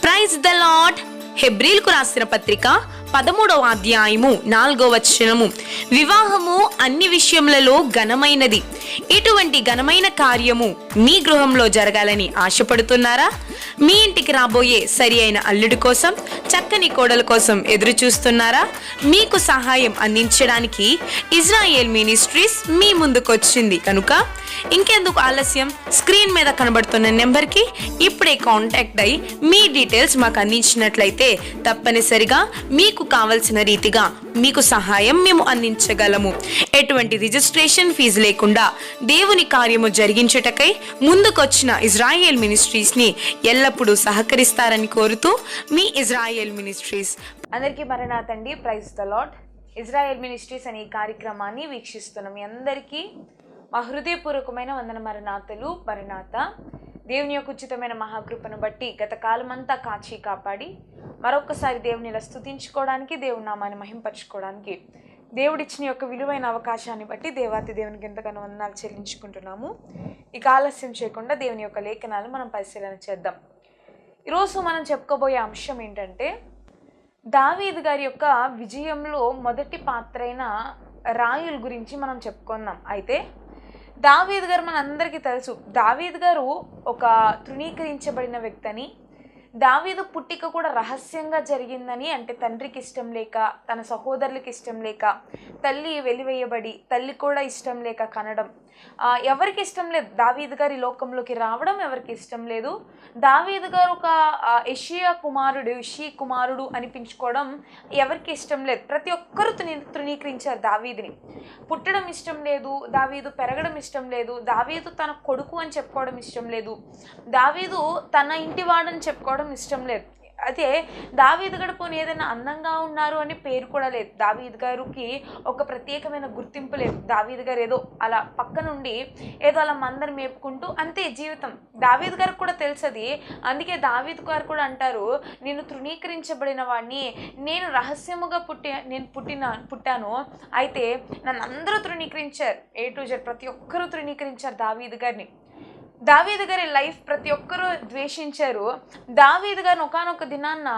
Praise the lord. హెబ్రీలకు రాసిన పత్రిక 13వ అధ్యాయము 4వ వచనము, వివాహము అన్ని విషయములలో ఘనమైనది. ఇటువంటి ఘనమైన కార్యము మీ గృహంలో జరగాలని ఆశపడుతున్నారా? మీ ఇంటికి రాబోయే సరి అయిన అల్లుడి కోసం, చక్కని కోడల కోసం ఎదురు చూస్తున్నారా? మీకు సహాయం అందించడానికి ఇజ్రాయేల్ మినిస్ట్రీస్ మీ ముందుకొచ్చింది కనుక ఇంకెందుకు ఆలస్యం? స్క్రీన్ మీద కనబడుతున్న నెంబర్కి ఇప్పుడే కాంటాక్ట్ అయ్యి మీ డీటెయిల్స్ మాకు అందించినట్లయితే తప్పనిసరిగా మీకు కావలసిన రీతిగా మీకు సహాయం మేము అందించగలము. ఎటువంటి రిజిస్ట్రేషన్ ఫీజు లేకుండా దేవుని కార్యము జరిగించుటకై ముందుకొచ్చిన ఇజ్రాయేల్ మినిస్ట్రీస్ని ఎల్లప్పుడూ సహకరిస్తారని కోరుతూ మీ ఇజ్రాయేల్ మినిస్ట్రీస్. అందరికీ మరణాతండి. Praise the lord. Israel ministries అనే ఈ కార్యక్రమాన్ని వీక్షిస్తున్న మీ అందరికీ మా హృదయపూర్వకమైన వందన మరణాతలు. మరణాత దేవుని యొక్క ఉచితమైన మహాకృపను బట్టి గత కాలమంతా కాచి కాపాడి మరొకసారి దేవుని ఇలా స్తుతించుకోవడానికి, దేవుని నామాన్ని మహింపరచుకోవడానికి దేవుడిచ్చిన యొక్క విలువైన అవకాశాన్ని బట్టి దేవాతి దేవునికి ఎంతగానో వందనాలు చెల్లించుకుంటున్నాము. ఇక ఆలస్యం చేయకుండా దేవుని యొక్క లేఖనాలు మనం పరిశీలన చేద్దాం. ఈరోజు మనం చెప్పుకోబోయే అంశం ఏంటంటే, దావీదు గారి యొక్క విజయంలో మొదటి పాత్ర అయిన రాయుల గురించి మనం చెప్పుకుందాం. అయితే దావీదు గారు మనందరికీ తెలుసు, దావీదు గారు ఒక తృణీకరించబడిన వ్యక్తి అని, దావీదు పుట్టిక కూడా రహస్యంగా జరిగిందని, అంటే తండ్రికి ఇష్టం లేక, తన సహోదరులకి ఇష్టం లేక, తల్లి వెలివేయబడి తల్లి కూడా ఇష్టం లేక కనడం, ఎవరికి ఇష్టం లేదు. దావీదు గారి లోకంలోకి రావడం ఎవరికి ఇష్టం లేదు. దావీదు గారు ఒక యెషీ కుమారుడు అనిపించుకోవడం ఎవరికి ఇష్టం లేదు. ప్రతి ఒక్కరూ తృణీకరించారు దావీదుని. పుట్టడం ఇష్టం లేదు, దావీదు పెరగడం ఇష్టం లేదు, దావీదు తన కొడుకు అని చెప్పుకోవడం ఇష్టం లేదు, దావీదు తన ఇంటివాడని చెప్పుకోవడం ఇష్టం లేదు. అదే దావీదు గారు పోనీ ఏదైనా అందంగా ఉన్నారు అని పేరు కూడా లేదు. దావీదు గారికి ఒక ప్రత్యేకమైన గుర్తింపు లేదు. దావీదు గారు ఏదో అలా పక్క నుండి ఏదో అలా మందరు మేపుకుంటూ అంతే జీవితం. దావీదు గారికి కూడా తెలుసది. అందుకే దావీదు గారు కూడా అంటారు, నేను తృణీకరించబడిన వాడిని, నేను రహస్యముగా పుట్టాను, అయితే నన్ను అందరూ తృణీకరించారు. A to Z ప్రతి ఒక్కరూ తృణీకరించారు దావీదు గారిని. దావీదు గారి లైఫ్ ప్రతి ఒక్కరూ ద్వేషించారు. దావీదు గారిని ఒకానొక దినాన్న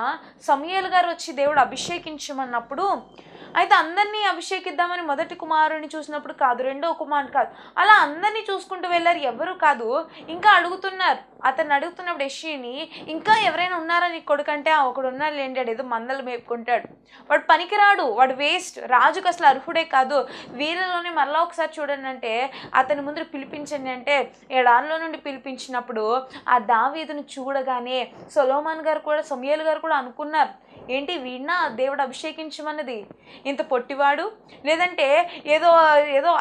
సమూయేలు గారు వచ్చి దేవుడు అభిషేకించమన్నప్పుడు, అయితే అందరినీ అభిషేకిద్దామని మొదటి కుమారుడిని చూసినప్పుడు కాదు, రెండో కుమారుని కాదు, అలా అందరినీ చూసుకుంటూ వెళ్ళారు. ఎవరు కాదు, ఇంకా అడుగుతున్నారు. అతను అడుగుతున్నప్పుడు యెషీని, ఇంకా ఎవరైనా ఉన్నారా నీ కొడుకంటే, ఒకడు ఉన్నాడు లేండి, ఏదో మందలు మేపుకుంటాడు, వాడు పనికిరాడు, వాడు వేస్ట్, రాజుకు అసలు అర్హుడే కాదు, వీళ్ళలోనే మరలా ఒకసారి చూడండి అంటే అతని ముందు పిలిపించండి అంటే ఎడారిలో నుండి పిలిపించినప్పుడు ఆ దావీదును చూడగానే సొలొమోన్ గారు కూడా, సమూయేలు గారు కూడా అనుకున్నారు, ఏంటి వీడినా దేవుడు అభిషేకించమన్నది, ఇంత పొట్టివాడు, లేదంటే ఏదో ఏదో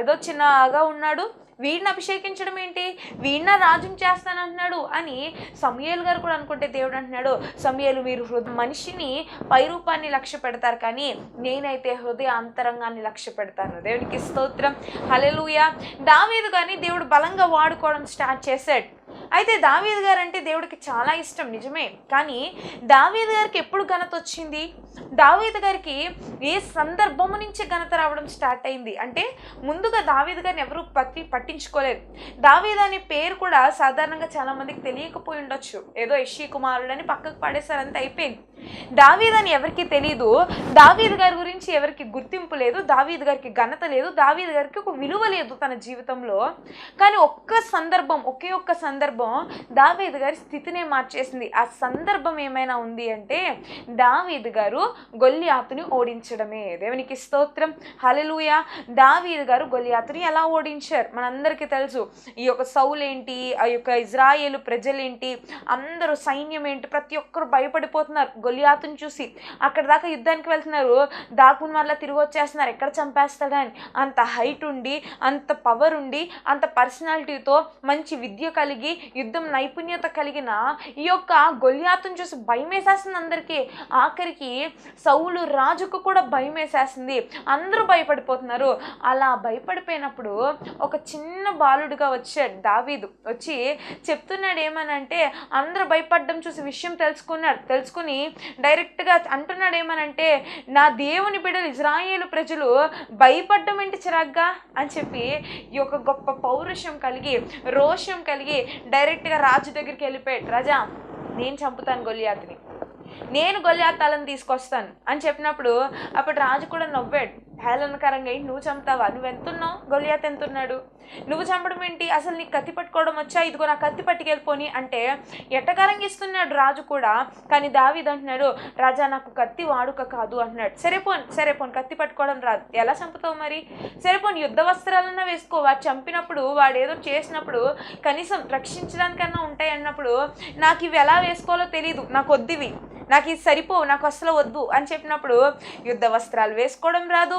ఏదో చిన్నగా ఉన్నాడు, వీడిని అభిషేకించడం ఏంటి, వీడిన రాజుని చేస్తానంటున్నాడు అని సమూయేలు గారు కూడా అనుకుంటే దేవుడు అంటున్నాడు, సమూయేలు మీరు మనిషిని పైరూపాన్ని లక్ష్య పెడతారు, కానీ నేనైతే హృదయ అంతరంగాన్ని లక్ష్య పెడతాను. దేవునికి స్తోత్రం, హల్లెలూయా. దావీదు గారిని దేవుడు బలంగా వాడుకోవడం స్టార్ట్ చేశాడు. అయితే దావీదు గారు అంటే దేవుడికి చాలా ఇష్టం, నిజమే. కానీ దావీదు గారికి ఎప్పుడు ఘనత వచ్చింది? దావీదు గారికి ఏ సందర్భము నుంచి ఘనత రావడం స్టార్ట్ అయింది అంటే, ముందుగా దావీదు గారిని ఎవరు పట్టించుకోలేదు. దావీదు అనే పేరు కూడా సాధారణంగా చాలా మందికి తెలియకపోయి ఉండొచ్చు. ఏదో యెషీ కుమారుడు అని పక్కకు పడేసారు, అంత అయిపోయింది. దావీదు అని ఎవరికి తెలియదు, దావీదు గారి గురించి ఎవరికి గుర్తింపు లేదు, దావీదు గారికి ఘనత లేదు, దావీదు గారికి ఒక విలువ లేదు తన జీవితంలో. కానీ ఒకే ఒక్క సందర్భం దావీదు గారి స్థితినే మార్చేసింది. ఆ సందర్భం ఏమైనా ఉంది అంటే, దావీదు గారు గొల్లియాతుని ఓడించడమే. దేవునికి స్తోత్రం, హల్లెలూయా. దావీదు గారు గొల్లియాతుని ఎలా ఓడించారు మనందరికీ తెలుసు. ఈ యొక్క సౌలు ఏంటి, ఆ యొక్క ఇజ్రాయేలు ప్రజలేంటి, అందరూ సైన్యం ఏంటి, ప్రతి ఒక్కరు భయపడిపోతున్నారు గొల్లియాతుని చూసి. అక్కడ దాకా యుద్ధానికి వెళ్తున్నారు, దాక్కుని మరలా తిరిగి వచ్చేస్తున్నారు, ఎక్కడ చంపేస్తాడని. అంత హైట్ ఉండి, అంత పవర్ ఉండి, అంత పర్సనాలిటీతో, మంచి విద్య కలిగి, యుద్ధం నైపుణ్యత కలిగిన ఈ యొక్క గొల్లియాతుని చూసి భయం వేసేస్తుంది అందరికీ. ఆఖరికి సౌలు రాజుకు కూడా భయం వేసేస్తుంది, అందరూ భయపడిపోతున్నారు. అలా భయపడిపోయినప్పుడు ఒక చిన్న బాలుడుగా వచ్చాడు దావీదు. వచ్చి చెప్తున్నాడు ఏమనంటే, అందరూ భయపడడం చూసి విషయం తెలుసుకుని డైరెక్ట్గా అంటున్నాడు ఏమనంటే, నా దేవుని బిడ్డలు ఇజ్రాయేలు ప్రజలు భయపడ్డం ఏంటి చిరాగ్గా అని చెప్పి ఈ యొక్క గొప్ప పౌరుషం కలిగి, రోషం కలిగి డైరెక్ట్గా రాజు దగ్గరికి వెళ్ళిపోయాడు. రాజా, నేను చంపుతాను గొలియాతుని, నేను గొలియాత్ తలను తీసుకొస్తాను అని చెప్పినప్పుడు అప్పుడు రాజు కూడా నవ్వాడు హేళనకరంగా. నువ్వు చంపుతావా, నువ్వు ఎంతున్నావు, గొలియాత్ ఎంతున్నాడు, నువ్వు చంపడం ఏంటి, అసలు నీకు కత్తి పట్టుకోవడం వచ్చా, ఇదిగో నా కత్తి పట్టుకెళ్ళిపోని అంటే ఎట్టకారంగా ఇస్తున్నాడు రాజు కూడా. కానీ దావీదు అంటున్నాడు, రాజా నాకు కత్తి వాడుక కాదు అంటున్నాడు. సరేపోను కత్తి పట్టుకోవడం రాదు, ఎలా చంపుతావు మరి, సరేపోను యుద్ధ వస్త్రాలన్నా వేసుకో, వాడు చంపినప్పుడు వాడు ఏదో చేసినప్పుడు కనీసం రక్షించడానికన్నా ఉంటాయి అన్నప్పుడు నాకు ఇవి ఎలా వేసుకోవాలో తెలియదు, నాకు వద్దివి, నాకు ఇది సరిపోవు, నాకు అసలు వద్దు అని చెప్పినప్పుడు యుద్ధ వస్త్రాలు వేసుకోవడం రాదు,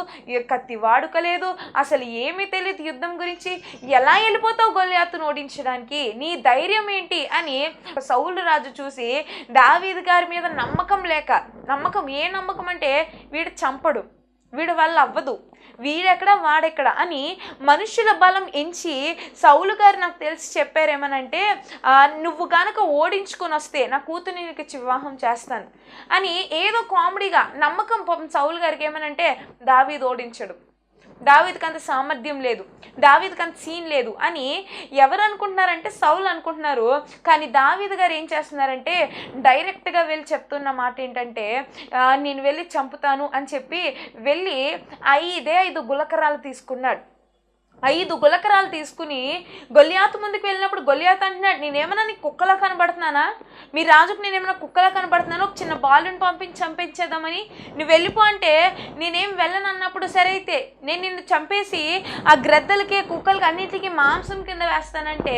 కత్తి వాడుకలేదు, అసలు ఏమీ తెలియదు యుద్ధం గురించి, ఎలా వెళ్ళిపోతావు గొలియాతును ఓడించడానికి, నీ ధైర్యం ఏంటి అని సౌలు రాజు చూసి దావీదు గారి మీద నమ్మకం ఏ నమ్మకం అంటే వీడు చంపడు, వీడి వల్ల అవ్వదు, వీడెక్కడ వాడెక్కడ అని మనుషుల బలం ఎంచి సౌలు గారు నాకు తెలిసి చెప్పారేమనంటే, నువ్వు కనుక ఓడించుకొని వస్తే నా కూతుర్ని నీకు వివాహం చేస్తాను అని ఏదో కామెడీగా నమ్మకం సౌలు గారికి ఏమనంటే దావీదు ఓడించడు, దావీదుకి అంత సామర్థ్యం లేదు, దావీదుకి అంత సీన్ లేదు అని ఎవరు అనుకుంటున్నారంటే సౌలు అనుకుంటున్నారు. కానీ దావీదు గారు ఏం చేస్తున్నారంటే డైరెక్ట్గా వెళ్ళి చెప్తున్న మాట ఏంటంటే నేను వెళ్ళి చంపుతాను అని చెప్పి వెళ్ళి 5 గులకరాలు తీసుకున్నాడు. 5 గులకరాలు తీసుకుని గొలియాతు ముందుకు వెళ్ళినప్పుడు గొలియాతు అంటున్నాడు, నేనేమన్నా నీకు కుక్కలా కనబడుతున్నానా, మీ రాజుకు నేనేమన్నా కుక్కలా కనబడుతున్నాను, ఒక చిన్న బాలుని పంపించి చంపించేద్దామని, నువ్వు వెళ్ళిపో అంటే నేనేం వెళ్ళను అన్నప్పుడు సరే అయితే నేను నిన్ను చంపేసి ఆ గ్రద్దలకి కుక్కలకి అన్నిటికీ మాంసం కింద వేస్తానంటే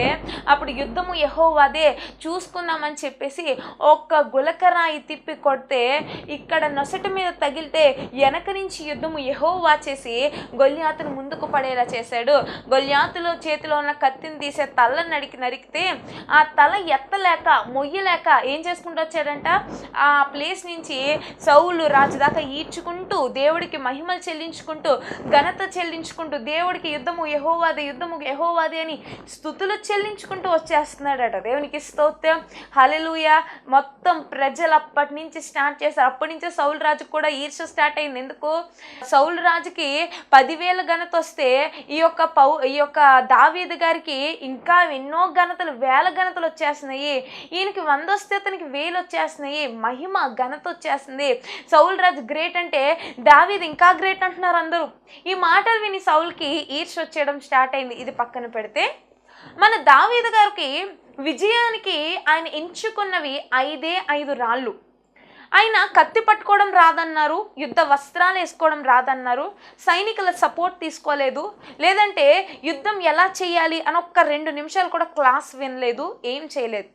అప్పుడు యుద్ధము యెహోవాదే, చూసుకుందామని చెప్పేసి ఒక్క గులకరాయి తిప్పి కొడితే ఇక్కడ నొసటి మీద తగిలితే వెనక నుంచి యుద్ధము యెహోవా చేసి గొలియాతును ముందుకు పడేలా చేశాడు. గొలియాతులో చేతిలో ఉన్న కత్తిని తీసే తలను నరికితే ఆ తల ఎత్తలేక మొయ్యలేక ఏం చేసుకుంటూ వచ్చాడంట, ఆ ప్లేస్ నుంచి సౌలు రాజు దాకా ఈడ్చుకుంటూ దేవుడికి మహిమలు చెల్లించుకుంటూ ఘనత చెల్లించుకుంటూ దేవుడికి యుద్ధము యెహోవాది అని స్తుతులు చెల్లించుకుంటూ వచ్చేస్తున్నాడట. దేవునికి స్తోత్రం, హల్లెలూయా. మొత్తం ప్రజలు అప్పటి నుంచి స్టార్ట్ చేశారు. అప్పటి నుంచే సౌలు రాజుకు కూడా ఈర్ష్య స్టార్ట్ అయింది. ఎందుకు, సౌలు రాజుకి 10,000 ఘనత వస్తే ఈ యొక్క దావీదు గారికి ఇంకా ఎన్నో ఘనతలు, 1000 ఘనతలు వచ్చేస్తున్నాయి. ఈయనకి 100 వస్తే అతనికి 1000 వచ్చేస్తున్నాయి. మహిమ ఘనత వచ్చేస్తుంది. సౌలు రాజు గ్రేట్ అంటే దావీదు ఇంకా గ్రేట్ అంటున్నారు అందరూ. ఈ మాటలు విని సౌలుకి ఈర్ష్య వచ్చేయడం స్టార్ట్ అయింది. ఇది పక్కన పెడితే మన దావీదు గారికి విజయానికి ఆయన ఎంచుకున్నవి 5 రాళ్ళు. ఆయన కత్తి పట్టుకోవడం రాదన్నారు, యుద్ధ వస్త్రాలు వేసుకోవడం రాదన్నారు, సైనికుల సపోర్ట్ తీసుకోలేదు, లేదంటే యుద్ధం ఎలా చేయాలి అని ఒక్క 2 నిమిషాలు కూడా క్లాస్ వినలేదు, ఏం చేయలేదు.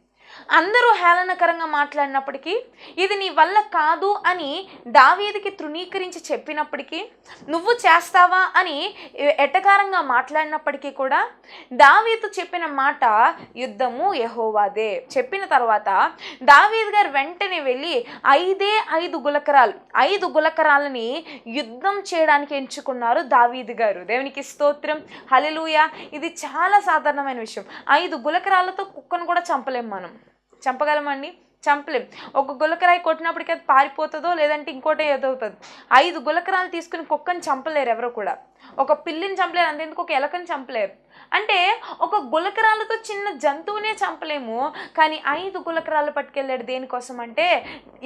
అందరూ హేళనకరంగా మాట్లాడినప్పటికీ ఇది నీ వల్ల కాదు అని దావీదుకి తృణీకరించి చెప్పినప్పటికీ, నువ్వు చేస్తావా అని ఎటకారంగా మాట్లాడినప్పటికీ కూడా దావీదు చెప్పిన మాట యుద్ధము యెహోవాదే చెప్పిన తర్వాత దావీదు గారు వెంటనే వెళ్ళి 5 గులకరాలని యుద్ధం చేయడానికి ఎంచుకున్నారు దావీదు గారు. దేవునికి స్తోత్రం, హల్లెలూయా. ఇది చాలా సాధారణమైన విషయం. 5 గులకరాలతో కుక్కను కూడా చంపలేం మనం. చంపగలమండి? చంపలేం. ఒక గులకరాయి కొట్టినప్పటికీ అది పారిపోతుందో లేదంటే ఇంకోటి ఎదుగుతుంది. 5 గులకరాలు తీసుకుని కుక్కని చంపలేరు ఎవరు కూడా. ఒక పిల్లిని చంపలేరు, అంతెందుకు ఒక ఎలకని చంపలేరు. అంటే ఒక గులకరాలతో చిన్న జంతువునే చంపలేము, కానీ 5 గులకరాలు పట్టుకెళ్ళాడు. దేనికోసం అంటే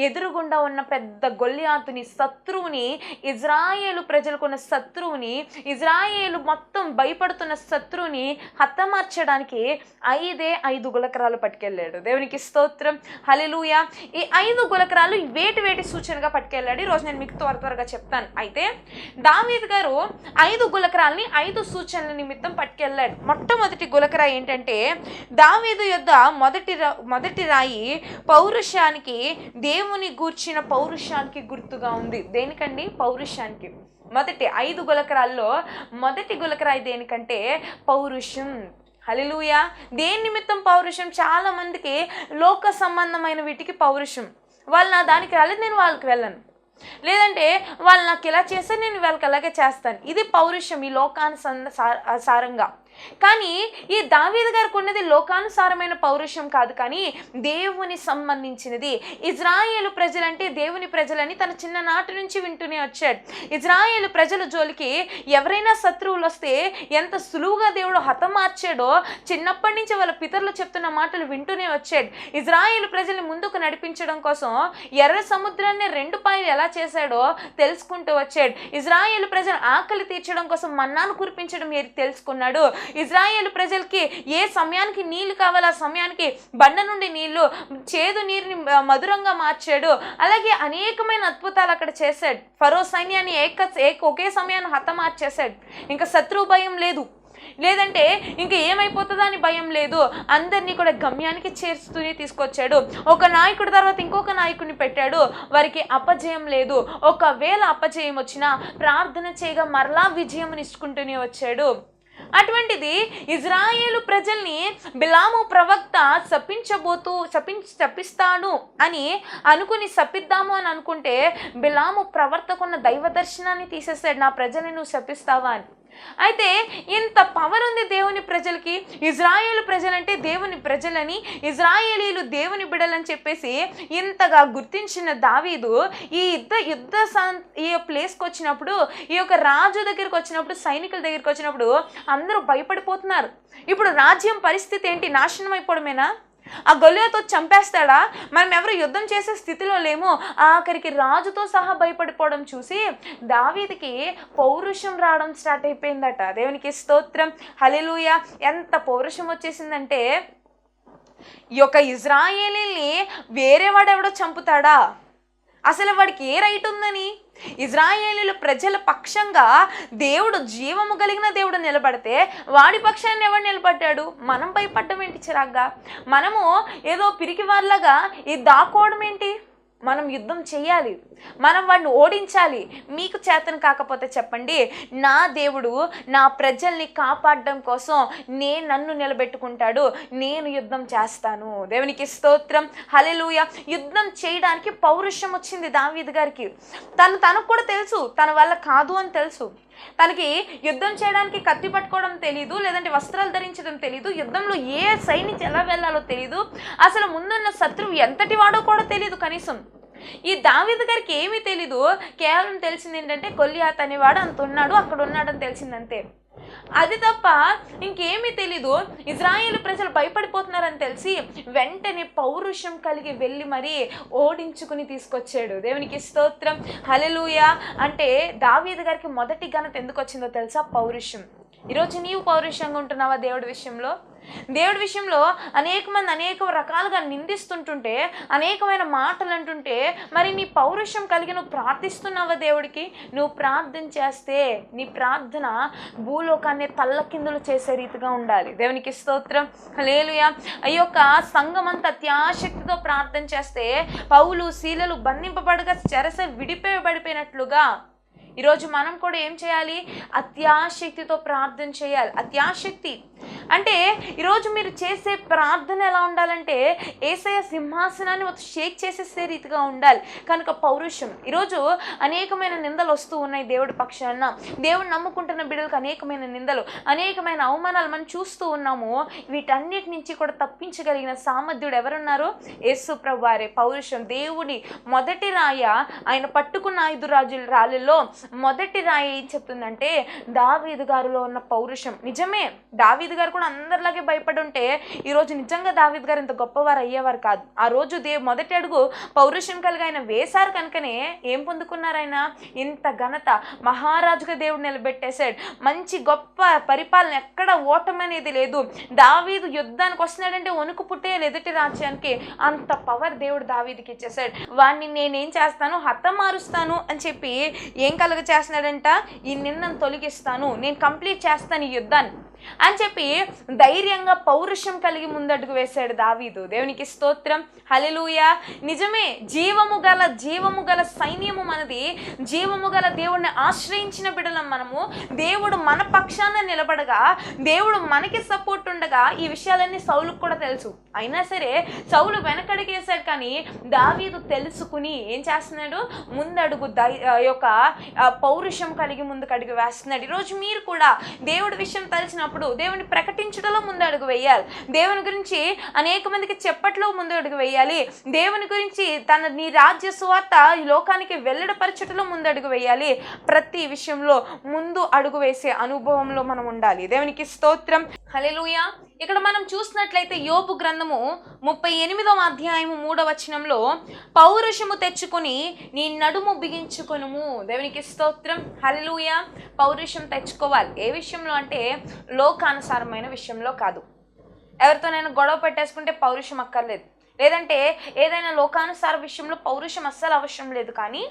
ఎదురుగుండా ఉన్న పెద్ద గొలియాతుని, శత్రువుని, ఇజ్రాయేలు ప్రజలకున్న శత్రువుని, ఇజ్రాయేలు మొత్తం భయపడుతున్న శత్రువుని హతమార్చడానికి 5 గులకరాలు పట్టుకెళ్ళాడు. దేవునికి స్తోత్రం, హల్లెలూయా. ఈ 5 గులకరాలు వేటి సూచనగా పట్టుకెళ్ళాడు. ఈరోజు నేను మీకు త్వరగా చెప్తాను. అయితే దావీదు గారు 5 గులకరాలని 5 సూచనల నిమిత్తం పట్టుకెళ్ళాడు. మొట్టమొదటి గులకరాయి ఏంటంటే దావీదు యొద్ద మొదటి రాయి పౌరుషానికి, దేవుని గూర్చిన పౌరుషానికి గుర్తుగా ఉంది. దేనికండి? పౌరుషానికి. మొదటి 5 గులకరాల్లో మొదటి గులకరాయి దేనికంటే పౌరుషం. హల్లెలూయా. దేని నిమిత్తం పౌరుషం? చాలా మందికి లోక సంబంధమైన వీటికి పౌరుషం. వాళ్ళు నా దానికి రాలేదు, నేను వాళ్ళకి వెళ్ళను, లేదంటే వాళ్ళు నాకు ఇలా చేస్తే నేను వాళ్ళకి అలాగే చేస్తాను. ఇది పౌరుషం ఈ లోకానుసారంగా. కానీ ఈ దావీదు గారికి ఉన్నది లోకానుసారమైన పౌరుషం కాదు, కానీ దేవుని సంబంధించినది. ఇజ్రాయేలు ప్రజలంటే దేవుని ప్రజలని తన చిన్ననాటి నుంచి వింటూనే వచ్చాడు. ఇజ్రాయేలు ప్రజల జోలికి ఎవరైనా శత్రువులు వస్తే ఎంత సులువుగా దేవుడు హతమార్చాడో చిన్నప్పటి నుంచి వాళ్ళ పితరులు చెప్తున్న మాటలు వింటూనే వచ్చాడు. ఇజ్రాయేలు ప్రజల్ని ముందుకు నడిపించడం కోసం ఎర్ర సముద్రాన్ని 2 పాయలు ఎలా చేశాడో తెలుసుకుంటూ వచ్చాడు. ఇజ్రాయేలు ప్రజలు ఆకలి తీర్చడం కోసం మన్నాను కురిపించడం తెలుసుకున్నాడు. ఇజ్రాయేలు ప్రజలకి ఏ సమయానికి నీళ్లు కావాలో ఆ సమయానికి బండ నుండి నీళ్లు, చేదు నీరుని మధురంగా మార్చాడు. అలాగే అనేకమైన అద్భుతాలు అక్కడ చేశాడు. ఫరో సైన్యాన్ని ఒకే సమయాన్ని హతమార్చేశాడు. ఇంకా శత్రు భయం లేదు, లేదంటే ఇంకా ఏమైపోతుందా అని భయం లేదు. అందరినీ కూడా గమ్యానికి చేర్చుతూనే తీసుకొచ్చాడు. ఒక నాయకుడి తర్వాత ఇంకొక నాయకుడిని పెట్టాడు. వారికి అపజయం లేదు. ఒకవేళ అపజయం వచ్చినా ప్రార్థన చేయగా మరలా విజయం ఇచ్చుకుంటూనే వచ్చాడు. అటువంటిది ఇజ్రాయేలు ప్రజల్ని బిలాము ప్రవక్త శపిస్తాడు అని అనుకుని శపిద్దాము అని అనుకుంటే బిలాము ప్రవర్తకున్న దైవ దర్శనాన్ని తీసేస్తాడు. నా ప్రజల్ని నువ్వు శపిస్తావా అని. అయితే ఇంత పవర్ ఉంది దేవుని ప్రజలకి. ఇజ్రాయేలు ప్రజలంటే దేవుని ప్రజలని, ఇజ్రాయేలీలు దేవుని బిడ్డలని చెప్పేసి ఇంతగా గుర్తించిన దావీదు ఈ ప్లేస్కి వచ్చినప్పుడు, ఈ యొక్క రాజు దగ్గరికి వచ్చినప్పుడు, సైనికుల దగ్గరికి వచ్చినప్పుడు అందరూ భయపడిపోతున్నారు. ఇప్పుడు రాజ్యం పరిస్థితి ఏంటి? నాశనం అయిపోవడమేనా? ఆ గొలియాతో చంపేస్తాడా? మనం ఎవరు యుద్ధం చేసే స్థితిలో లేము. ఆఖరికి రాజుతో సహా భయపడిపోవడం చూసి దావీదుకి పౌరుషం రావడం స్టార్ట్ అయిపోయిందట. దేవునికి స్తోత్రం, హల్లెలూయా. ఎంత పౌరుషం వచ్చేసిందంటే ఈ యొక్క ఇజ్రాయేలీని వేరేవాడెవడో చంపుతాడా? అసలు వాడికి ఏ రైట్ ఉందని? ఇజ్రాయేలీల ప్రజల పక్షంగా దేవుడు, జీవము కలిగిన దేవుడు నిలబడితే వాడి పక్షాన్ని ఎవడు నిలబడ్డాడు? మనం భయపడ్డం ఏంటి చిరాగ్గా? మనము ఏదో పిరికివాళ్ళగా ఈ దాక్కోవడం ఏంటి? మనం యుద్ధం చేయాలి, మనం వాడిని ఓడించాలి. మీకు చేతన కాకపోతే చెప్పండి, నా దేవుడు నా ప్రజల్ని కాపాడడం కోసం నన్ను నిలబెట్టుకుంటాడు, నేను యుద్ధం చేస్తాను. దేవునికి స్తోత్రం, హల్లెలూయా. యుద్ధం చేయడానికి పౌరుషం వచ్చింది దావీదు గారికి. తనకు కూడా తెలుసు తన వల్ల కాదు అని తెలుసు. తనకి యుద్ధం చేయడానికి కత్తి పట్టుకోవడం తెలీదు, లేదంటే వస్త్రాలు ధరించడం తెలీదు, యుద్ధంలో ఏ సైడ్ నుంచి ఎలా వెళ్ళాలో తెలీదు, అసలు ముందున్న శత్రువు ఎంతటి వాడో కూడా తెలీదు కనీసం. ఈ దావీదు గారికి ఏమీ తెలీదు. కేవలం తెలిసింది ఏంటంటే గొలియాత్ అనేవాడు అంత ఉన్నాడు, అక్కడ ఉన్నాడని తెలిసిందంతే. అది తప్ప ఇంకేమీ తెలీదు. ఇజ్రాయేలు ప్రజలు భయపడిపోతున్నారని తెలిసి వెంటనే పౌరుషం కలిగి వెళ్ళి మరీ ఓడించుకుని తీసుకొచ్చాడు. దేవునికి స్తోత్రం, హల్లెలూయా. అంటే దావీదు గారికి మొదటి ఘనత ఎందుకు వచ్చిందో తెలుసా? పౌరుషం. ఈరోజు నీవు పౌరుషంగా ఉంటున్నావా దేవుడి విషయంలో? దేవుడి విషయంలో అనేక మంది అనేక రకాలుగా నిందిస్తుంటుంటే, అనేకమైన మాటలు అంటుంటే, మరి నీ పౌరుషం కలిగి నువ్వు ప్రార్థిస్తున్నావా దేవుడికి? నువ్వు ప్రార్థన చేస్తే నీ ప్రార్థన భూలోకాన్ని తల్లకిందులు చేసే రీతిగా ఉండాలి. దేవునికి స్తోత్రం, హల్లెలూయా. ఈ యొక్క సంఘం అంతా అత్యాశక్తితో ప్రార్థన చేస్తే పౌలు శీలలు బంధింపబడగా చెరస విడిపోయబడిపోయినట్లుగా ఈరోజు మనం కూడా ఏం చేయాలి? అత్యాశక్తితో ప్రార్థన చేయాలి. అత్యాశక్తి అంటే ఈరోజు మీరు చేసే ప్రార్థన ఎలా ఉండాలంటే యేసయ్య సింహాసనాన్ని షేక్ చేసేసే రీతిగా ఉండాలి. కనుక పౌరుషం. ఈరోజు అనేకమైన నిందలు వస్తూ ఉన్నాయి దేవుడి పక్షాన. దేవుడు నమ్ముకుంటున్న బిడ్డలకు అనేకమైన నిందలు, అనేకమైన అవమానాలు మనం చూస్తూ ఉన్నాము. వీటన్నిటి నుంచి కూడా తప్పించగలిగిన సామర్థ్యుడు ఎవరున్నారు? యేసు ప్రభువు వారే. పౌరుషం. దేవుడి మొదటి రాయ, ఆయన పట్టుకున్న 5 రాళ్ళలో మొదటి రాయి ఏం చెప్తుందంటే దావీదు గారిలో ఉన్న పౌరుషం. నిజమే, దావీదు గారు కూడా అందరిలాగే భయపడి ఉంటే ఈరోజు నిజంగా దావీదు గారు ఇంత గొప్పవారు అయ్యేవారు కాదు. ఆ రోజు మొదటి అడుగు పౌరుషం కలిగి ఆయన వేశారు కనుకనే ఏం పొందుకున్నారు? ఆయన ఇంత ఘనత. మహారాజుగా దేవుడు నిలబెట్టేశాడు. మంచి గొప్ప పరిపాలన, ఎక్కడ ఓటమి అనేది లేదు. దావీదు యుద్ధానికి వస్తున్నాడంటే వణుకు పుట్టేయాలి ఎదుటి రాజ్యానికి. అంత పవర్ దేవుడు దావీదుకి ఇచ్చేసాడు. వాడిని నేనేం చేస్తాను? హతమారుస్తాను అని చెప్పి ఏం చేస్తున్నాడంట? ఈ నిందను తొలగిస్తాను, నేను కంప్లీట్ చేస్తాను ఈ యుద్ధాన్ని అని చెప్పి ధైర్యంగా పౌరుషం కలిగి ముందడుగు వేశాడు దావీదు. దేవునికి స్తోత్రం, హల్లెలూయా. నిజమే, జీవము గల సైన్యము మనది. జీవము గల దేవుడిని ఆశ్రయించిన బిడ్డలం మనము. దేవుడు మన పక్షాన నిలబడగా, దేవుడు మనకి సపోర్ట్ ఉండగా ఈ విషయాలన్నీ సౌలుకు కూడా తెలుసు. అయినా సరే సౌలు వెనకడిగేశాడు. కానీ దావీదు తెలుసుకుని ఏం చేస్తున్నాడు? ముందడుగు యొక్క పౌరుషం కలిగి ముందుకు అడుగు వేస్తున్నాడు. ఈరోజు మీరు కూడా దేవుడి విషయం తెలిసిన ఉన్నప్పుడు దేవుని ప్రకటించడంలో ముందు అడుగు వేయాలి. దేవుని గురించి అనేక మందికి చెప్పట్లో ముందు అడుగు వేయాలి. దేవుని గురించి నీ రాజ్య సువార్త ఈ లోకానికి వెల్లడిపరచటంలో ముందు అడుగు వేయాలి. ప్రతి విషయంలో ముందు అడుగు వేసే అనుభవంలో మనం ఉండాలి. దేవునికి స్తోత్రం. హల్లెలూయా. ఇక్కడ మనం చూసినట్లయితే యోబు గ్రంథము 38వ అధ్యాయము 3వ వచనంలో పౌరుషము తెచ్చుకొని నీ నడుము బిగించుకొనుము. దేవునికి స్తోత్రం. హల్లెలూయా. పౌరుషం తెచ్చుకోవాలి. ఏ విషయంలో అంటే లోకానుసారమైన విషయంలో కాదు. ఎవరితోనైనా గొడవ పెట్టేసుకుంటే పౌరుషం అక్కర్లేదు, లేదంటే ఏదైనా లోకానుసార విషయంలో పౌరుషం అస్సలు అవసరం లేదు. కానీ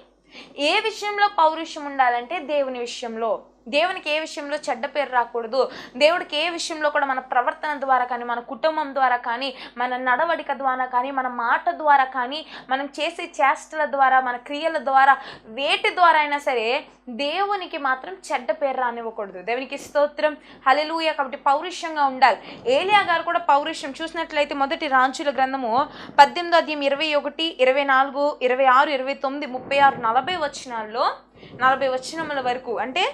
ఏ విషయంలో పౌరుషం ఉండాలంటే దేవుని విషయంలో. దేవునికి ఏ విషయంలో చెడ్డ పేరు రాకూడదు. దేవుడికి ఏ విషయంలో కూడా మన ప్రవర్తన ద్వారా కానీ, మన కుటుంబం ద్వారా కానీ, మన నడవడిక ద్వారా కానీ, మన మాట ద్వారా కానీ, మనం చేసే చేష్టల ద్వారా, మన క్రియల ద్వారా, వేటి ద్వారా అయినా సరే దేవునికి మాత్రం చెడ్డ పేరు రానివ్వకూడదు. దేవునికి స్తోత్రం. హల్లెలూయా. కాబట్టి పౌరుషంగా ఉండాలి. ఏలియా గారు కూడా పౌరుషం చూసినట్లయితే మొదటి రాజుల గ్రంథము 18వ అధ్యాయం 21, 24, 26, 29, 36, 40 వచనాల్లో 40 వచనముల వరకు, అంటే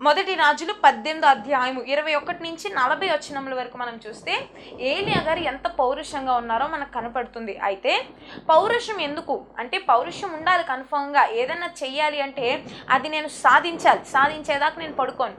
మొదటి రాజులు 18వ అధ్యాయము 21 నుంచి 40 వచనముల వరకు మనం చూస్తే ఏలియా గారు ఎంత పౌరుషంగా ఉన్నారో మనకు కనపడుతుంది. అయితే పౌరుషం ఎందుకు అంటే, పౌరుషం ఉండాలి కన్ఫర్మ్గా. ఏదైనా చెయ్యాలి అంటే అది నేను సాధించాలి. సాధించేదాకా నేను పడుకోను.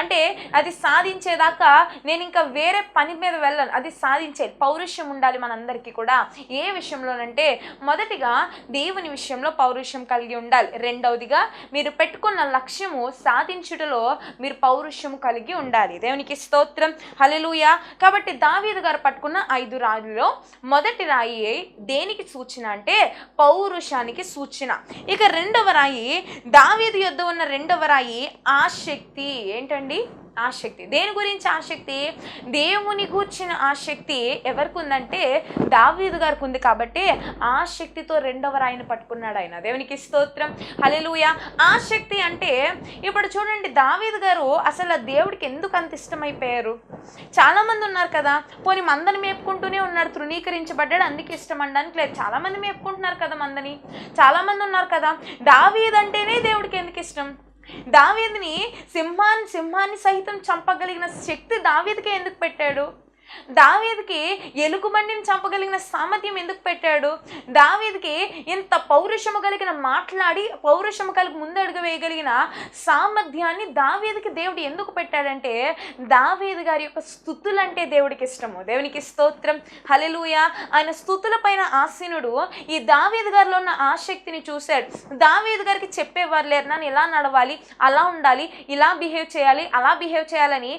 అంటే అది సాధించేదాకా నేను ఇంకా వేరే పని మీద వెళ్ళను. అది సాధించేది. పౌరుషం ఉండాలి మనందరికీ కూడా. ఏ విషయంలోనంటే, మొదటిగా దేవుని విషయంలో పౌరుషం కలిగి ఉండాలి. రెండవదిగా మీరు పెట్టుకున్న లక్ష్యము సాధించుటలో మీరు పౌరుషము కలిగి ఉండాలి. దేవునికి స్తోత్రం. హల్లెలూయా. కాబట్టి దావీదు గారు పట్టుకున్న 5 రాళ్ళలో మొదటి రాయి దేనికి సూచన అంటే పౌరుషానికి సూచన. ఇక రెండవ రాయి, దావీదు యొద్ద ఉన్న రెండవ రాయి ఆసక్తి. ఏంటండి? ఆసక్తి. దేని గురించి ఆసక్తి? దేవుని గూర్చిన ఆసక్తి ఎవరికి ఉందంటే దావీదు గారికి ఉంది. కాబట్టి ఆసక్తితో రెండవ రాయిని పట్టుకున్నాడు ఆయన. దేవునికి స్తోత్రం. హల్లెలూయా. ఆసక్తి అంటే ఇప్పుడు చూడండి, దావీదు గారు అసలు దేవుడికి ఎందుకు అంత ఇష్టమైపోయారు? చాలామంది ఉన్నారు కదా, పోనీ మందని మేపుకుంటూనే ఉన్నాడు, తృణీకరించబడ్డాడు, అందుకే ఇష్టం అనడానికి లేదు. చాలామంది మేపుకుంటున్నారు కదా మందని, చాలామంది ఉన్నారు కదా. దావీదు అంటేనే దేవుడికి ఎందుకు ఇష్టం? దావీదుని సింహాన్ని సహితం చంపగలిగిన శక్తి దావీదుకే ఎందుకు పెట్టాడు? దావీదుకి ఎలుగుబండిని చంపగలిగిన సామర్థ్యం ఎందుకు పెట్టాడు? దావీదుకి ఇంత పౌరుషము కలిగిన మాట్లాడి పౌరుషము కలిగి ముందడుగు వేయగలిగిన సామర్థ్యాన్ని దావీదుకి దేవుడు ఎందుకు పెట్టాడంటే దావీదు గారి యొక్క స్తుతులంటే దేవుడికి ఇష్టము. దేవునికి స్తోత్రం. హల్లెలూయా. ఆయన స్తుతుల పైన ఆసీనుడు ఈ దావీదు గారిలో ఉన్న ఆసక్తిని చూశాడు. దావీదు గారికి చెప్పేవారు లేరు, నన్ను ఇలా నడవాలి, అలా ఉండాలి, ఇలా బిహేవ్ చేయాలి, అలా బిహేవ్ చేయాలని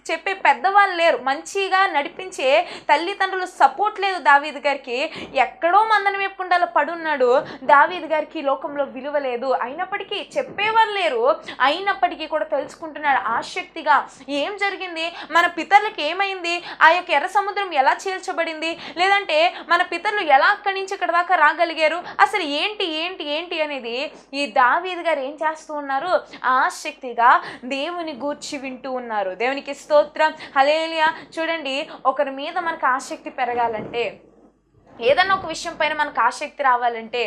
చెప్పే పెద్దవాళ్ళు లేరు. మంచిగా నడిపించే తల్లిదండ్రులు సపోర్ట్ లేదు దావీదు గారికి. ఎక్కడో మందనం ఎప్పుండాలో పడున్నాడు. దావీదు గారికి లోకంలో విలువ లేదు. అయినప్పటికీ చెప్పేవారు లేరు. అయినప్పటికీ కూడా తెలుసుకుంటున్నాడు ఆసక్తిగా. ఏం జరిగింది? మన పితరులకు ఏమైంది? ఆ యొక్క ఎర్ర సముద్రం ఎలా చీల్చబడింది? లేదంటే మన పితరులు ఎలా అక్కడి నుంచి ఇక్కడ దాకా రాగలిగారు? అసలు ఏంటి ఏంటి ఏంటి అనేది ఈ దావీదు గారు ఏం చేస్తూ ఉన్నారు? ఆసక్తిగా దేవుని గూర్చి వింటూ ఉన్నారు. దేవునికి స్తోత్రం. హల్లెలూయా. చూడండి, ఒకరి మీద మనకు ఆసక్తి పెరగాలంటే, ఏదైనా ఒక విషయం పైన మనకు ఆసక్తి రావాలంటే,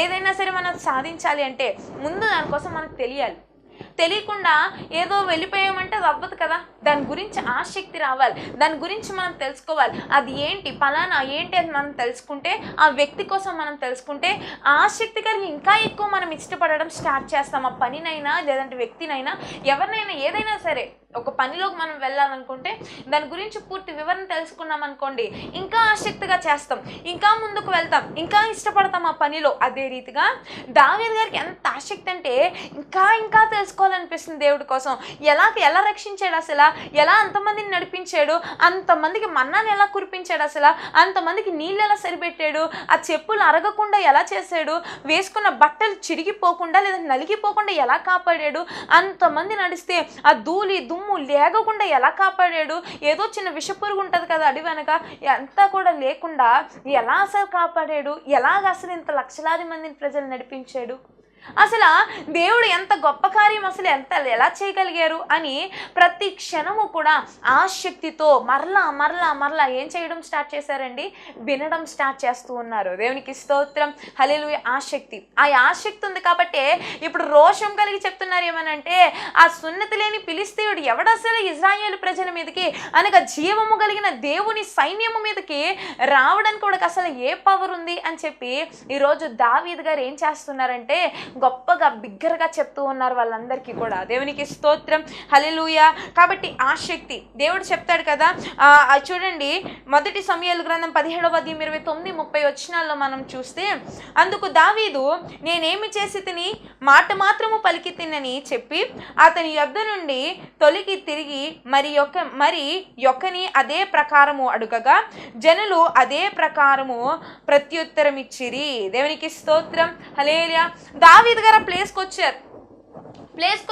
ఏదైనా సరే మనం సాధించాలి అంటే ముందు దానికోసం మనకు తెలియాలి. తెలియకుండా ఏదో వెళ్ళిపోయామంటే అది అవ్వదు కదా. దాని గురించి ఆసక్తి రావాలి, దాని గురించి మనం తెలుసుకోవాలి. అది ఏంటి, ఫలానా ఏంటి అని మనం తెలుసుకుంటే, ఆ వ్యక్తి కోసం మనం తెలుసుకుంటే ఆసక్తి కలిగి ఇంకా ఎక్కువ మనం ఇష్టపడడం స్టార్ట్ చేస్తాం. ఆ పనినైనా లేదంటే వ్యక్తినైనా ఎవరినైనా ఏదైనా సరే ఒక పనిలోకి మనం వెళ్ళాలనుకుంటే దాని గురించి పూర్తి వివరణ తెలుసుకున్నాం అనుకోండి, ఇంకా ఆసక్తిగా చేస్తాం, ఇంకా ముందుకు వెళ్తాం, ఇంకా ఇష్టపడతాం ఆ పనిలో. అదే రీతిగా దావీదు గారికి ఎంత ఆసక్తి అంటే ఇంకా ఇంకా తెలుసుకోవాలనిపిస్తుంది దేవుడి కోసం. ఎలా రక్షించాడు అసలు, ఎలా అంతమందిని నడిపించాడు, అంతమందికి మన్నాను ఎలా కురిపించాడు, అసలు అంతమందికి నీళ్ళు ఎలా సరిపెట్టాడు, ఆ చెప్పులు అరగకుండా ఎలా చేశాడు, వేసుకున్న బట్టలు చిరిగిపోకుండా లేదా నలిగిపోకుండా ఎలా కాపాడాడు, అంతమంది నడిస్తే ఆ ధూళి దుమ్ము లేకుండా ఎలా కాపాడాడు, ఏదో చిన్న విషపురుగు ఉంటుంది కదా అడవి వెనక, అంతా కూడా లేకుండా ఎలా అసలు కాపాడాడు, ఎలాగ అసలు ఇంత లక్షలాది మందిని ప్రజలు నడిపించాడు. అసలు దేవుడు ఎంత గొప్ప కార్యం అసలు ఎలా చేయగలిగారు అని ప్రతి క్షణము కూడా ఆసక్తితో మరలా ఏం చేయడం స్టార్ట్ చేశారండి? వినడం స్టార్ట్ చేస్తూ ఉన్నారు. దేవునికి స్తోత్రం, హల్లెలూయా. ఆ ఆసక్తి ఉంది కాబట్టి ఇప్పుడు రోషం కలిగి చెప్తున్నారు ఏమనంటే, ఆ సున్నతి లేని ఫిలిష్తీయుడు ఎవడు అసలు ఇశ్రాయేలు ప్రజల మీదకి అనగా జీవము కలిగిన దేవుని సైన్యము మీదకి రావడానికి కూడా అసలు ఏ పవర్ ఉంది అని చెప్పి ఈరోజు దావీదు గారు ఏం చేస్తున్నారంటే గొప్పగా బిగ్గరగా చెప్తూ ఉన్నారు వాళ్ళందరికీ కూడా. దేవునికి స్తోత్రం, హల్లెలూయా. కాబట్టి ఆసక్తి దేవుడు చెప్తాడు కదా, చూడండి మొదటి సమూయేలు గ్రంథం 17:29-30 వచనాల్లో మనం చూస్తే, అందుకు దావీదు నేనేమి చేసి తిని మాట మాత్రము పలికి తినని చెప్పి అతని యొద్ద నుండి తొలగి తిరిగి మరి యొక్కని అదే ప్రకారము అడుగగా జనులు అదే ప్రకారము ప్రత్యుత్తరం ఇచ్చిరి. దేవునికి స్తోత్రం, హల్లెలూయా. దావీదు గారు ప్లేస్కి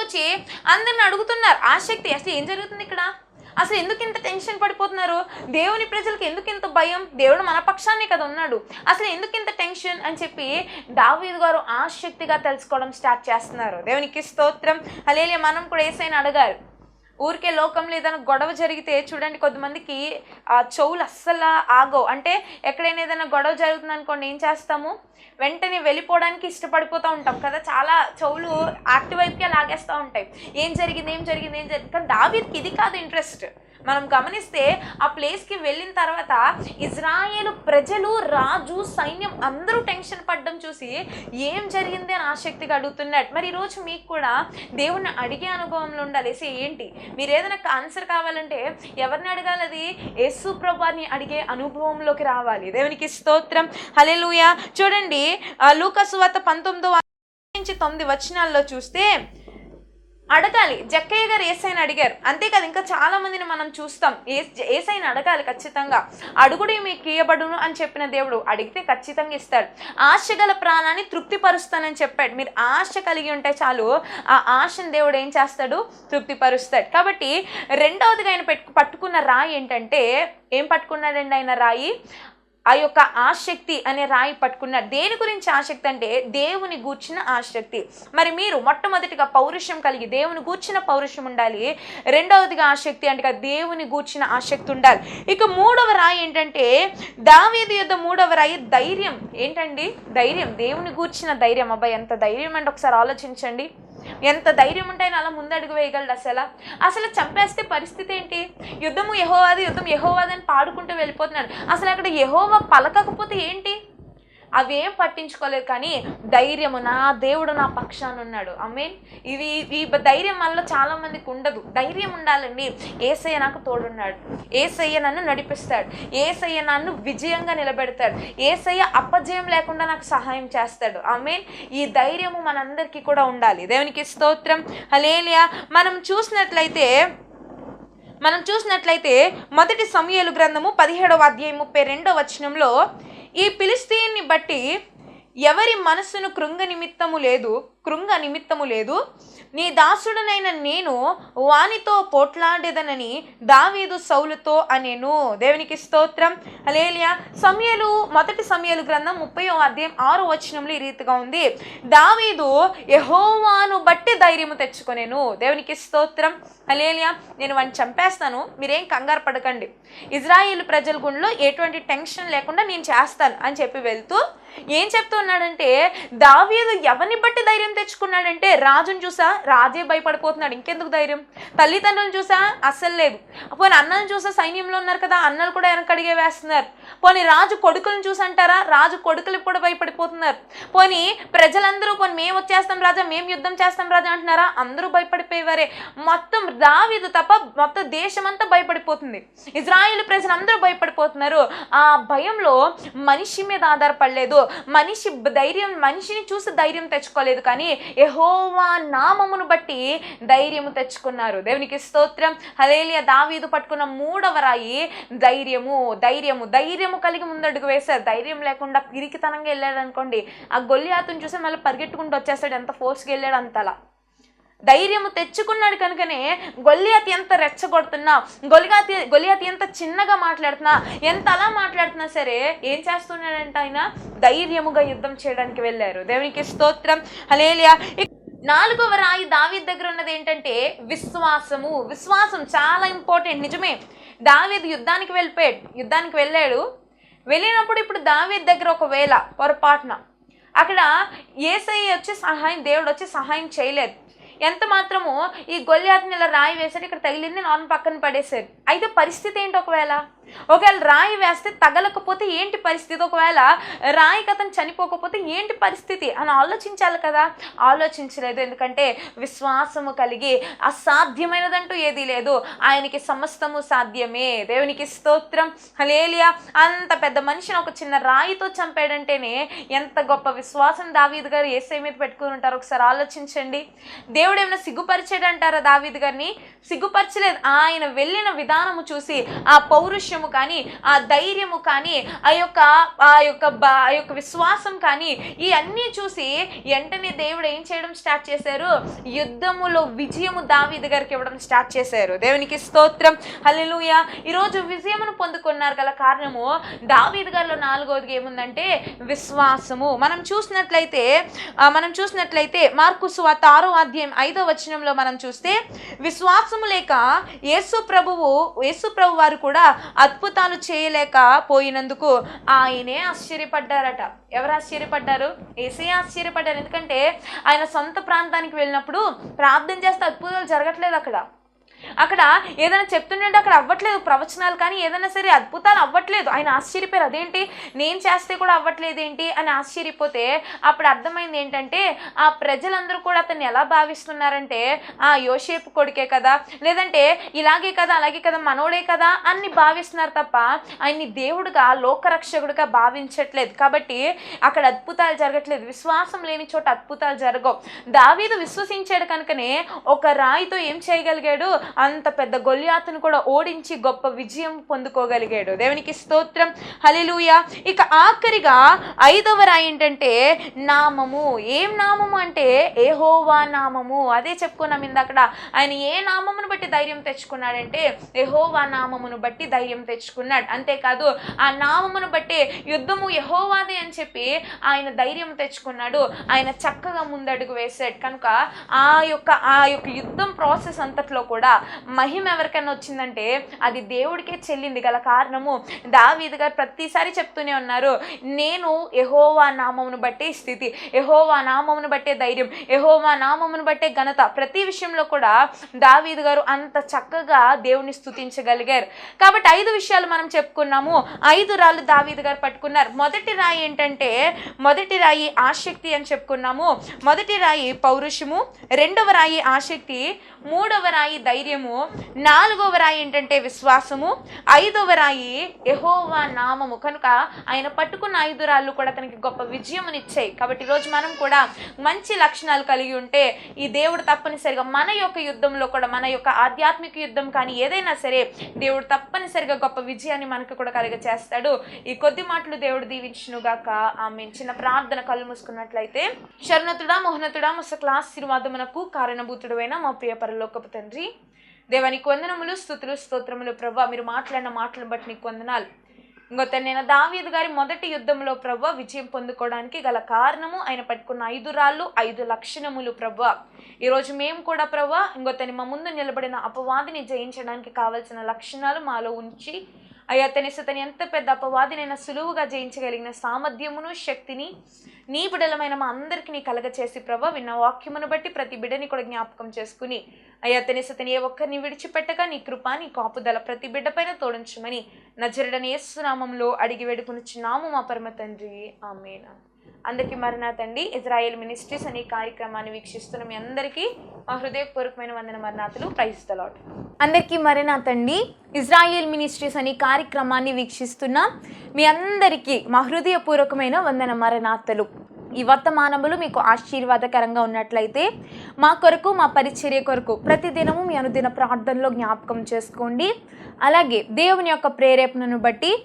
వచ్చి అందరిని అడుగుతున్నారు ఆసక్తి, అసలు ఏం జరుగుతుంది ఇక్కడ, అసలు ఎందుకు ఇంత టెన్షన్ పడిపోతున్నారు, దేవుని ప్రజలకు ఎందుకు ఇంత భయం, దేవుడు మన పక్షాన్ని కదా ఉన్నాడు, అసలు ఎందుకు ఇంత టెన్షన్ అని చెప్పి దావీదు గారు ఆసక్తిగా తెలుసుకోవడం స్టార్ట్ చేస్తున్నారు. దేవునికి స్తోత్రం, హల్లెలూయా. మనం కూడా యేసయ్యని అడగాలి. ఊరికే లోకంలో ఏదైనా గొడవ జరిగితే చూడండి, కొంతమందికి చెవులు అస్సలు ఆగవు. అంటే ఎక్కడైనా ఏదైనా గొడవ జరుగుతుంది అనుకోండి, ఏం చేస్తాము, వెంటనే వెళ్ళిపోవడానికి ఇష్టపడిపోతూ ఉంటాం కదా, చాలా చెవులు యాక్టివ్ వైపుకే లాగేస్తూ ఉంటాయి. ఏం జరిగింది. కానీ దావీదుకి ఇది కాదు ఇంట్రెస్ట్. మనం గమనిస్తే ఆ ప్లేస్కి వెళ్ళిన తర్వాత ఇజ్రాయేలు ప్రజలు, రాజు, సైన్యం అందరూ టెన్షన్ పడ్డం చూసి ఏం జరిగింది అని ఆసక్తిగా అడుగుతున్నాడు. మరి ఈరోజు మీకు కూడా దేవుణ్ణి అడిగే అనుభవంలో ఉండాలి. ఏంటి మీరు ఏదైనా ఆన్సర్ కావాలంటే ఎవరిని అడగాలి? అది యేసు ప్రభువుని అడిగే అనుభవంలోకి రావాలి. దేవునికి స్తోత్రం, హల్లెలూయా. చూడండి లూకా సువార్త 19:9 వచనాల్లో చూస్తే అడగాలి. జక్కయ్య గారు యేసయ్యని అడిగారు, అంతేకాదు ఇంకా చాలా మందిని మనం చూస్తాం. యేసయ్యని అడగాలి ఖచ్చితంగా. అడుగుడి మీకు ఇయ్యబడును అని చెప్పిన దేవుడు అడిగితే ఖచ్చితంగా ఇస్తాడు. ఆశ గల ప్రాణాన్ని తృప్తిపరుస్తానని చెప్పాడు. మీరు ఆశ కలిగి ఉంటే చాలు, ఆ ఆశను దేవుడు ఏం చేస్తాడు? తృప్తిపరుస్తాడు. కాబట్టి రెండవదిగా ఆయన పట్టుకున్న రాయి ఏంటంటే, ఏం పట్టుకున్నాడండి ఆయన రాయి? ఆ యొక్క ఆసక్తి అనే రాయి పట్టుకున్నారు. దేని గురించి ఆసక్తి అంటే దేవుని గూర్చిన ఆసక్తి. మరి మీరు మొట్టమొదటిగా పౌరుషం కలిగి దేవుని గూర్చిన పౌరుషం ఉండాలి. రెండవదిగా ఆసక్తి అంటే దేవుని గూర్చిన ఆసక్తి ఉండాలి. ఇక మూడవ రాయి ఏంటంటే, దావీదు యొద్ద మూడవ రాయి ధైర్యం. ఏంటండి? ధైర్యం, దేవుని గూర్చిన ధైర్యం. అబ్బాయి ఎంత ధైర్యం అంటే ఒకసారి ఆలోచించండి. ఎంత ధైర్యం ఉంటే అలా ముందడుగు వేయగలడు. అసలు చంపేస్తే పరిస్థితి ఏంటి? యుద్ధం యెహోవాది అని పాడుకుంటూ వెళ్ళిపోతున్నాడు. అసలు అక్కడ యెహోవా పలకకపోతే ఏంటి? అవేం పట్టించుకోలేదు. కానీ ధైర్యము, నా దేవుడు నా పక్షాన ఉన్నాడు. ఆమేన్. ఈ ధైర్యం మనలో చాలా మందికి ఉండదు. ధైర్యం ఉండాలండి. యేసయ్య నాకు తోడున్నాడు, యేసయ్య నన్ను నడిపిస్తాడు, యేసయ్య నన్ను విజయంగా నిలబెడతాడు, యేసయ్య అపజయం లేకుండా నాకు సహాయం చేస్తాడు. ఆమేన్. ఈ ధైర్యము మనందరికీ కూడా ఉండాలి. దేవునికి స్తోత్రం, హల్లెలూయా. మనం చూసినట్లయితే మొదటి సమూయేలు గ్రంథము 17:32 వచనంలో, ఈ ఫిలిష్తీయుని బట్టి ఎవరి మనస్సును కృంగ నిమిత్తము లేదు, నీ దాసుడనైన నేను వానితో పోట్లాడేదనని దావీదు సౌలుతో అనేను. దేవునికి స్తోత్రం, హల్లెలూయా. మొదటి సమూయేలు గ్రంథం 30:6 వచనంలో ఈ రీతిగా ఉంది, దావీదు యెహోవాను బట్టి ధైర్యము తెచ్చుకొనేను. దేవునికి స్తోత్రం, హల్లెలూయా. నేను వాడిని చంపేస్తాను, మీరేం కంగారు పడకండి, ఇజ్రాయేలు ప్రజల గుండెలో ఎటువంటి టెన్షన్ లేకుండా నేను చేస్తాను అని చెప్పి వెళ్తూ ఏం చెప్తూ ఉన్నాడంటే, దావీదు ఎవరిని బట్టి ధైర్యం తెచ్చుకున్నాడంటే, రాజును చూసా రాజే భయపడిపోతున్నాడు, ఇంకెందుకు ధైర్యం? తల్లిదండ్రులను చూసా అస్సలు లేదు. పోనీ అన్నలను చూసా సైన్యంలో ఉన్నారు కదా, అన్నలు కూడా వెనకడిగే వేస్తున్నారు. పోనీ రాజు కొడుకులను చూసి అంటారా, రాజు కొడుకులు కూడా భయపడిపోతున్నారు. పోనీ ప్రజలందరూ మేము వచ్చేస్తాం రాజా, మేము యుద్ధం చేస్తాం రాజా అంటున్నారా, అందరూ భయపడిపోయేవారే. మొత్తం దావీదు తప్ప మొత్తం దేశమంతా భయపడిపోతుంది, ఇజ్రాయేలు ప్రజలందరూ భయపడిపోతున్నారు. ఆ భయంలో మనిషి మీద ఆధారపడలేదు, మనిషిని చూసి ధైర్యం తెచ్చుకోలేదు, కానీ యెహోవా నామమును బట్టి ధైర్యము తెచ్చుకున్నారు. దేవునికి స్తోత్రం, హల్లెలూయా. దావీదు పట్టుకున్న మూడవ రాయి ధైర్యము కలిగి ముందడుగు వేశారు. ధైర్యం లేకుండా పిరికితనంగా వెళ్ళాడు అనుకోండి, ఆ గొల్లియాతును చూసి మళ్ళీ పరిగెట్టుకుంటూ వచ్చేస్తాడు, ఎంత ఫోర్స్గా వెళ్ళాడు అంతలా. ధైర్యము తెచ్చుకున్నాడు కనుకనే గొల్లియాతు ఎంత రెచ్చగొడుతున్నా, గొల్లియాతు ఎంత చిన్నగా మాట్లాడుతున్నా, ఎంత అలా మాట్లాడుతున్నా సరే ఏం చేస్తున్నాడంటే ఆయన ధైర్యముగా యుద్ధం చేయడానికి వెళ్ళారు. దేవునికి స్తోత్రం, హల్లెలూయా. 4వ రాయి దావీదు దగ్గర ఉన్నది ఏంటంటే విశ్వాసము. విశ్వాసం చాలా ఇంపార్టెంట్. నిజమే, దావీదు యుద్ధానికి వెళ్ళాడు. వెళ్ళినప్పుడు ఇప్పుడు దావీదు దగ్గర ఒకవేళ పొరపాటున అక్కడ యేసయ్య వచ్చి దేవుడు వచ్చి సహాయం చేయలేదు, ఎంత మాత్రము ఈ గొల్లియాతుని ఇలా రాయి వేసాడు, ఇక్కడ తగిలింది, నాన్న పక్కన పడేశారు. అయితే పరిస్థితి ఏంటి? ఒకవేళ రాయి వేస్తే తగలకపోతే ఏంటి పరిస్థితి? ఒకవేళ రాయికి అతను చనిపోకపోతే ఏంటి పరిస్థితి అని ఆలోచించాలి కదా. ఆలోచించలేదు. ఎందుకంటే విశ్వాసము కలిగి అసాధ్యమైనదంటూ ఏదీ లేదు, ఆయనకి సమస్తము సాధ్యమే. దేవునికి స్తోత్రం, హల్లెలూయా. అంత పెద్ద మనిషిని ఒక చిన్న రాయితో చంపాడంటేనే ఎంత గొప్ప విశ్వాసం దావీదు గారు యేసయ్య మీద పెట్టుకుని ఉంటారు. ఒకసారి ఆలోచించండి. దేవుడు ఏమైనా సిగ్గుపరిచాడంటారా దావీదు గారిని? సిగ్గుపరచలేదు. ఆయన వెళ్ళిన విధానము చూసి ఆ పౌరుషము కానీ, ఆ ధైర్యము కానీ, ఆ యొక్క విశ్వాసం కానీ, ఈ అన్నీ చూసి వెంటనే దేవుడు ఏం చేయడం స్టార్ట్ చేశారు? యుద్ధములో విజయము దావీదు గారికి ఇవ్వడం స్టార్ట్ చేశారు. దేవునికి స్తోత్రం, హల్లెలూయా. ఈరోజు విజయమును పొందుకున్నారు గల కారణము దావీదు గారిలో 4వది ఏముందంటే విశ్వాసము. మనం చూసినట్లయితే మార్కు సువార్త 6వ అధ్యాయం 5వ వచనంలో మనం చూస్తే, విశ్వాసము లేక యేసు ప్రభు వారు కూడా అద్భుతాలు చేయలేకపోయినందుకు ఆయనే ఆశ్చర్యపడ్డారట. ఎవరు ఆశ్చర్యపడ్డారు? యేసయ్య ఆశ్చర్యపడ్డారు. ఎందుకంటే ఆయన సొంత ప్రాంతానికి వెళ్ళినప్పుడు ప్రార్థన చేస్తే అద్భుతాలు జరగట్లేదు. అక్కడ ఏదైనా చెప్తుండే అక్కడ అవ్వట్లేదు ప్రవచనాలు, కానీ ఏదైనా సరే అద్భుతాలు అవ్వట్లేదు. ఆయన ఆశ్చర్యపోయారు, అదేంటి నేను చేస్తే కూడా అవ్వట్లేదు ఏంటి అని ఆశ్చర్యపోతే అప్పుడు అర్థమైంది ఏంటంటే ఆ ప్రజలందరూ కూడా అతన్ని ఎలా భావిస్తున్నారంటే ఆ యోసేపు కొడుకే కదా, లేదంటే ఇలాగే కదా, అలాగే కదా, మనోడే కదా అని భావిస్తున్నారు తప్ప ఆయన్ని దేవుడుగా లోకరక్షకుడిగా భావించట్లేదు. కాబట్టి అక్కడ అద్భుతాలు జరగట్లేదు. విశ్వాసం లేని చోట అద్భుతాలు జరగవు. దావీదు విశ్వసించాడు కనుకనే ఒక రాయితో ఏం చేయగలిగాడు? అంత పెద్ద గొల్లియాతును కూడా ఓడించి గొప్ప విజయం పొందుకోగలిగాడు. దేవునికి స్తోత్రం, హల్లెలూయా. ఇక ఆఖరిగా 5వ రాయి ఏంటంటే నామము. ఏం నామము అంటే యెహోవా నామము. అదే చెప్పుకున్నాం ఇందాక. ఆయన ఏ నామమును బట్టి ధైర్యం తెచ్చుకున్నాడంటే యెహోవా నామమును బట్టి ధైర్యం తెచ్చుకున్నాడు. అంతేకాదు ఆ నామమును బట్టి యుద్ధము యెహోవాదే అని చెప్పి ఆయన ధైర్యం తెచ్చుకున్నాడు. ఆయన చక్కగా ముందడుగు వేశాడు. కనుక ఆ యొక్క యుద్ధం ప్రాసెస్ అంతట్లో కూడా మహిమ ఎవరికైనా వచ్చిందంటే అది దేవుడికే చెల్లింది. గల కారణము దావీదు గారు ప్రతిసారి చెప్తూనే ఉన్నారు, నేను యెహోవా నామమును బట్టే స్థితి, యెహోవా నామమును బట్టే ధైర్యం, యెహోవా నామమును బట్టే ఘనత. ప్రతి విషయంలో కూడా దావీదు గారు అంత చక్కగా దేవుని స్తుతించగలిగారు. కాబట్టి 5 విషయాలు మనం చెప్పుకున్నాము. 5 రాళ్ళు దావీదు గారు పట్టుకున్నారు. మొదటి రాయి ఏంటంటే మొదటి రాయి ఆసక్తి అని చెప్పుకున్నాము. మొదటి రాయి పౌరుషము, 2వ రాయి ఆసక్తి, 3వ రాయి ధైర్యము, 4వ రాయి ఏంటంటే విశ్వాసము, 5వ రాయి యెహోవా నామము. కనుక ఆయన పట్టుకున్న 5 రాళ్ళు కూడా తనకి గొప్ప విజయమునిచ్చాయి. కాబట్టి ఈరోజు మనం కూడా మంచి లక్షణాలు కలిగి ఉంటే ఈ దేవుడు తప్పనిసరిగా మన యొక్క యుద్ధంలో కూడా, మన యొక్క ఆధ్యాత్మిక యుద్ధం కానీ ఏదైనా సరే దేవుడు తప్పనిసరిగా గొప్ప విజయాన్ని మనకు కూడా కలుగచేస్తాడు. ఈ కొద్ది మాటలు దేవుడు దీవించునుగాక. ఆమేన్. చిన్న ప్రార్థన, కళ్ళు మూసుకున్నట్లయితే. శరణతుడా, మోహనతుడా, ముసకల ఆశీర్వాదమునకు కారణభూతుడైన మా ప్రియ పరలోకపు తండ్రి, దేవానికి వందనములు, స్తుతులు, స్తోత్రములు. ప్రభువా, మీరు మాట్లాడిన మాటలను బట్టి నీకు వందనాలు. నేను దావీదు గారి మొదటి యుద్ధంలో ప్రభువా విజయం పొందుకోవడానికి గల కారణము ఆయన పట్టుకున్న 5 రాళ్ళు, 5 లక్షణములు. ప్రభువా, ఈరోజు మేము కూడా ప్రభువా మా ముందు నిలబడిన అపవాదిని జయించడానికి కావలసిన లక్షణాలు మాలో ఉంచి అయ్యా తను ఎంత పెద్ద అపవాదినైనా సులువుగా జయించగలిగిన సామర్థ్యమును, శక్తిని నీ బిడలమైన మా అందరికీ నీ కలగచేసి ప్రభా విన్న వాక్యమును బట్టి ప్రతి బిడ్డని కూడా జ్ఞాపకం చేసుకుని అయ్యా తను ఏ ఒక్కరిని విడిచిపెట్టగా నీ కృప, నీ కాపుదల ప్రతి బిడ్డ పైన తోడించమని నజరుడని యేసు నామములో అడిగి వేడుకొనుచున్నాము మా పరమ తండ్రి. ఆమేన్. అందరికీ మరణాతండి. ఇజ్రాయెల్ మినిస్ట్రీస్ అనే కార్యక్రమాన్ని వీక్షిస్తున్న మీ అందరికీ మా హృదయపూర్వకమైన వందన మరణాతులు. Praise the lord. అందరికీ మరణాతండి. ఇజ్రాయెల్ మినిస్ట్రీస్ అనే కార్యక్రమాన్ని వీక్షిస్తున్న మీ అందరికీ మా హృదయపూర్వకమైన వందన మరణాతులు. ఈ వర్తమానములు మీకు ఆశీర్వాదకరంగా ఉన్నట్లయితే మా కొరకు, మా పరిచర్య కొరకు ప్రతిదినము మీ అనుదిన ప్రార్థనలో జ్ఞాపకం చేసుకోండి. అలాగే దేవుని యొక్క ప్రేరేపణను బట్టి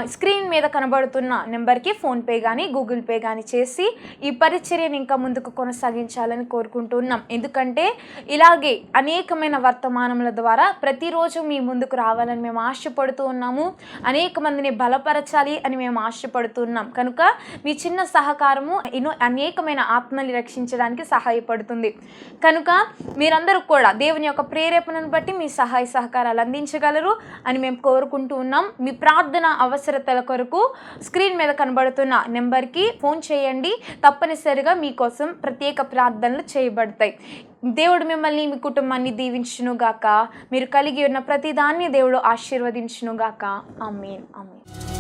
స్క్రీన్ మీద కనబడుతున్న నెంబర్కి ఫోన్పే కానీ గూగుల్ పే కానీ చేసి ఈ పరిచర్యను ఇంకా ముందుకు కొనసాగించాలని కోరుకుంటున్నాం. ఎందుకంటే ఇలాగే అనేకమైన వర్తమానముల ద్వారా ప్రతిరోజు మీ ముందుకు రావాలని మేము ఆశపడుతూ ఉన్నాము. అనేక మందిని బలపరచాలి అని మేము ఆశపడుతున్నాం. కనుక మీ చిన్న సహకారము అనేకమైన ఆత్మల్ని రక్షించడానికి సహాయపడుతుంది. కనుక మీరందరూ కూడా దేవుని యొక్క ప్రేరేపణను బట్టి మీ సహాయ సహకారాలు అందించగలరు అని మేము కోరుకుంటూ ఉన్నాం. మీ ప్రార్థన అవసరతల కొరకు స్క్రీన్ మీద కనబడుతున్న నెంబర్కి ఫోన్ చేయండి. తప్పనిసరిగా మీకోసం ప్రత్యేక ప్రార్థనలు చేయబడతాయి. దేవుడు మిమ్మల్ని, మీ కుటుంబాన్ని దీవించునుగాక. మీరు కలిగి ఉన్న ప్రతిదాన్ని దేవుడు ఆశీర్వదించునుగాక. ఆమేన్. ఆమేన్.